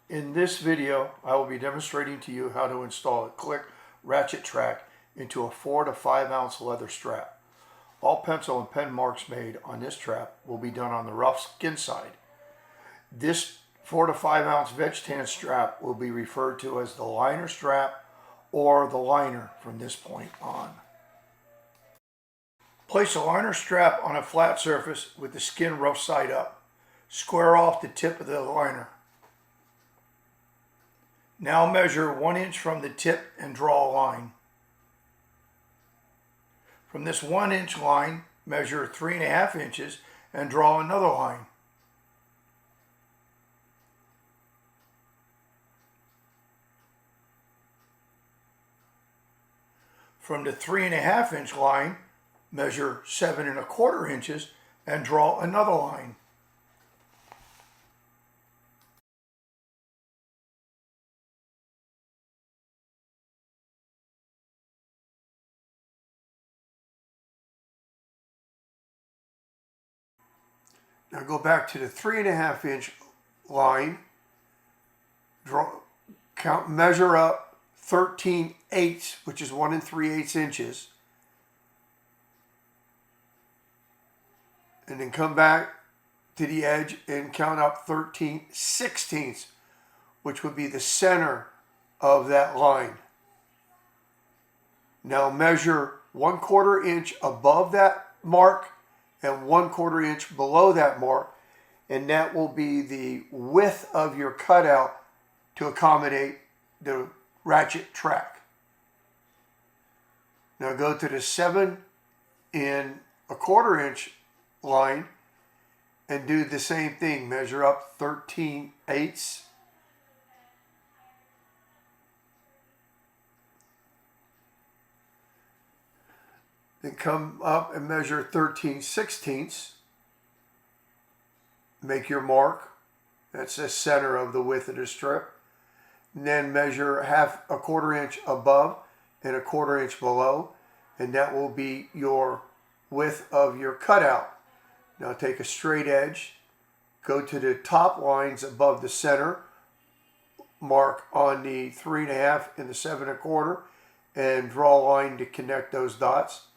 In this video, I will be demonstrating to you how to install a click ratchet track into a 4 to 5 ounce leather strap. All pencil and pen marks made on this strap will be done on the rough skin side. This 4 to 5 ounce veg tan strap will be referred to as the liner strap or the liner from this point on. Place a liner strap on a flat surface with the skin rough side up. Square off the tip of the liner. Now measure 1 inch from the tip and draw a line. From this 1 inch line, measure 3.5 inches and draw another line. From the 3.5 inch line, measure 7.25 inches and draw another line. Now go back to the 3.5 inch line, measure up 13/8, which is 1 3/8 inches, and then come back to the edge and count up 13/16, which would be the center of that line. Now measure 1/4 inch above that mark and 1/4 inch below that mark, and that will be the width of your cutout to accommodate the ratchet track. Now go to the 7.25 inch line and do the same thing. Measure up 13/8. Then come up and measure 13/16. Make your mark. That's the center of the width of the strip. And then measure 1/4 inch above and 1/4 inch below, and that will be your width of your cutout. Now take a straight edge, go to the top lines above the center, mark on the 3.5 and the 7.25, and draw a line to connect those dots.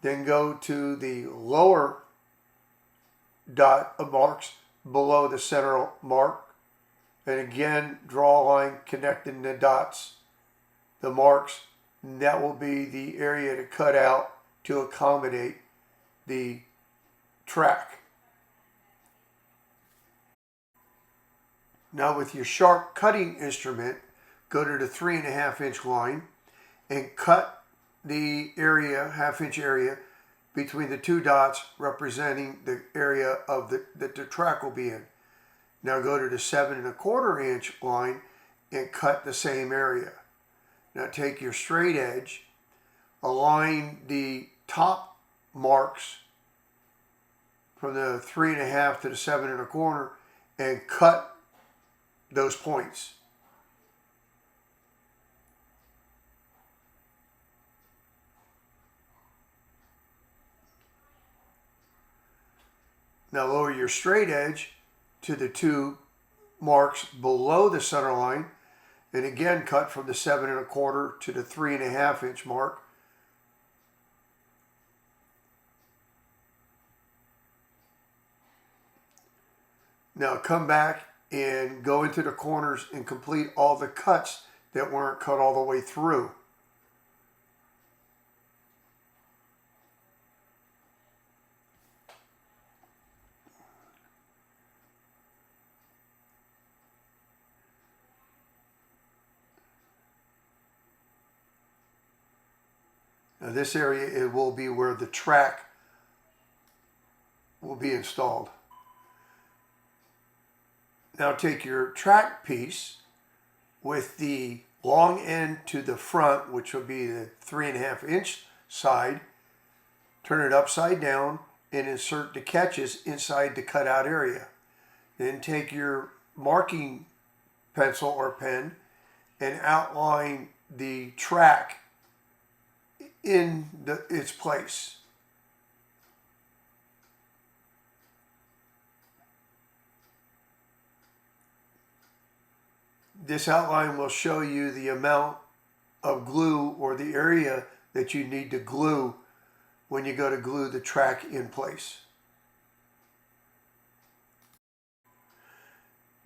Then go to the lower dot of marks below the center mark, and again draw a line connecting the dots, the marks, and that will be the area to cut out to accommodate the track. Now with your sharp cutting instrument, go to the 3.5 inch line and cut the area, 1/2 inch area, between the two dots representing the area of that the track will be in. Now go to the 7.25 inch line and cut the same area. Now take your straight edge, align the top marks from the 3.5 to the 7.25 and cut those points. Now lower your straight edge to the two marks below the center line, and again cut from the 7.25 to the 3.5 inch mark. Now come back and go into the corners and complete all the cuts that weren't cut all the way through. Now this area, it will be where the track will be installed. Now take your track piece with the long end to the front, which will be the 3.5 inch side, turn it upside down and insert the catches inside the cutout area. Then take your marking pencil or pen and outline the track in its place. This outline will show you the amount of glue or the area that you need to glue when you go to glue the track in place.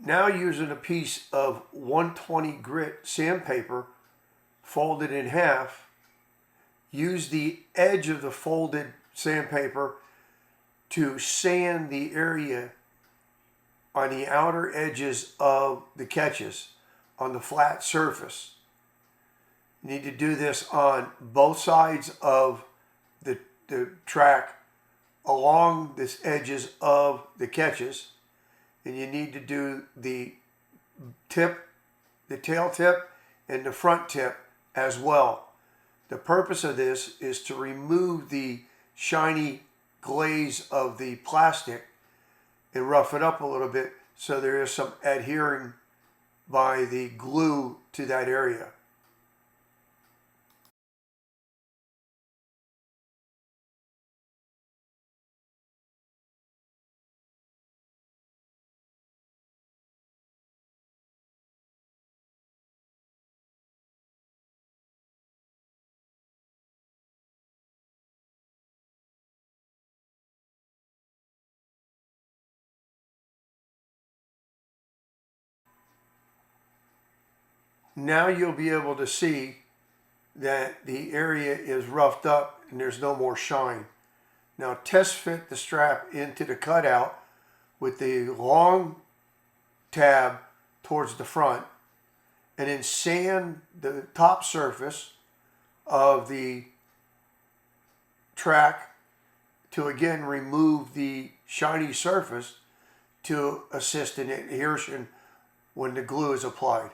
Now, using a piece of 120 grit sandpaper folded in half, use the edge of the folded sandpaper to sand the area on the outer edges of the catches on the flat surface. You need to do this on both sides of the track along the edges of the catches, and you need to do the tip, the tail tip, and the front tip as well. The purpose of this is to remove the shiny glaze of the plastic and rough it up a little bit so there is some adhering by the glue to that area. Now you'll be able to see that the area is roughed up and there's no more shine. Now test fit the strap into the cutout with the long tab towards the front, and then sand the top surface of the track to again remove the shiny surface to assist in adhesion when the glue is applied.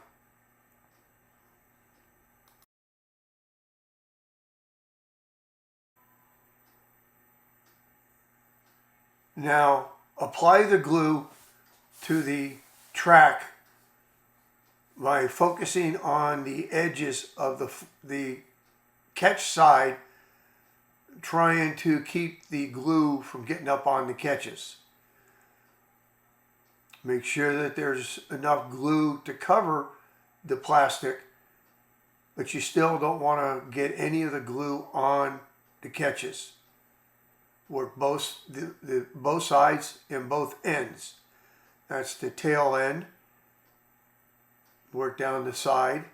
Now apply the glue to the track by focusing on the edges of the catch side, trying to keep the glue from getting up on the catches. Make sure that there's enough glue to cover the plastic, but you still don't want to get any of the glue on the catches. Work both sides and both ends. That's the tail end. Work down the side.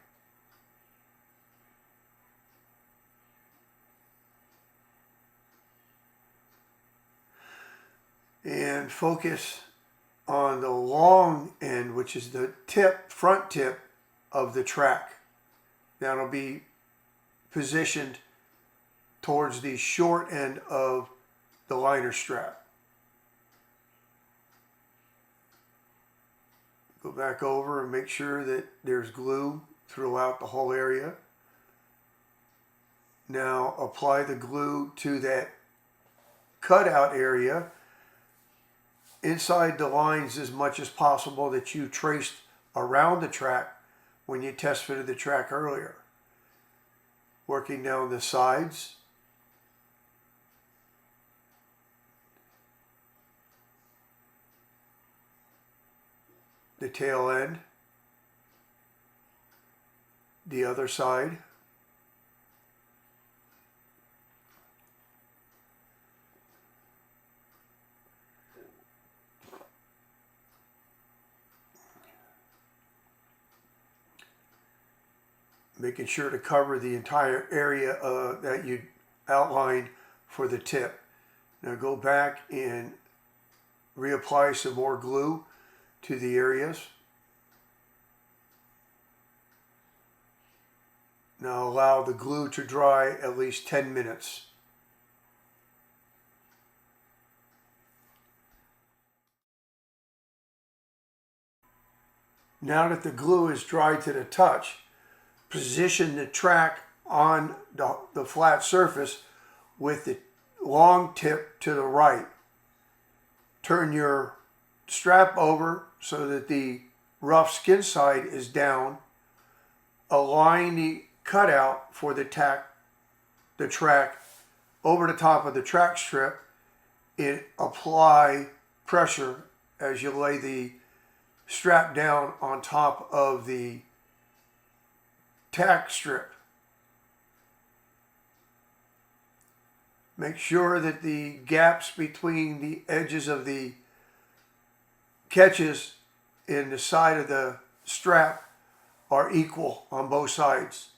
And focus on the long end, which is the tip, front tip of the track. That'll be positioned towards the short end of the liner strap. Go back over and make sure that there's glue throughout the whole area. Now apply the glue to that cutout area inside the lines as much as possible that you traced around the track when you test fitted the track earlier. Working down the sides. The tail end, the other side, making sure to cover the entire area that you outlined for the tip. Now go back and reapply some more glue to the areas. Now allow the glue to dry at least 10 minutes. Now that the glue is dry to the touch, position the track on the flat surface with the long tip to the right. Turn your strap over so that the rough skin side is down. Align the cutout for the track over the top of the track strip and apply pressure as you lay the strap down on top of the tack strip. Make sure that the gaps between the edges of the catches in the side of the strap are equal on both sides.